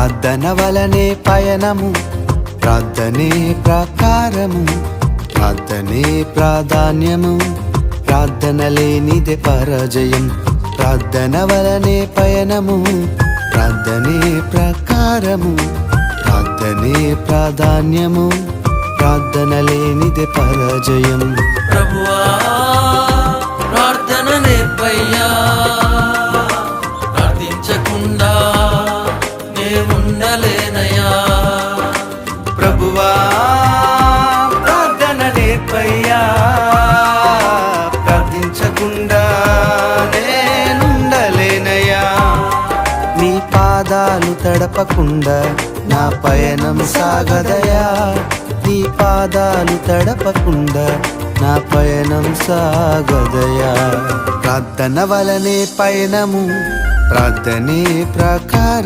ప్రార్థన వలనే పయనము, ప్రార్థనే ప్రాకారము, ప్రార్థనే ప్రాధాన్యము, ప్రార్థన లేనిదే పరాజయం. ప్రార్థన వలనే పయనము, ప్రార్థనే ప్రాకారము, ప్రార్థనే ప్రాధాన్యము, ప్రార్థన లేనిదే పరాజయం. ప్రభువా ప్రార్థన నేర్పయ్యా, ప్రార్థించకుండా నే ఉండలేనయ్యా. ప్రభువా ప్రార్థన నేర్పయ్యా, ప్రార్థించకుండా నేనుండలేనయ్యా. నీ పాదాలు తడపకుండా నా పయనం సాగదయా, నీ పాదాలు తడపకుండా నా పయనం సాగదయా. ప్రార్థన వలనే పయనము, ప్రార్థనే ప్రాకారం.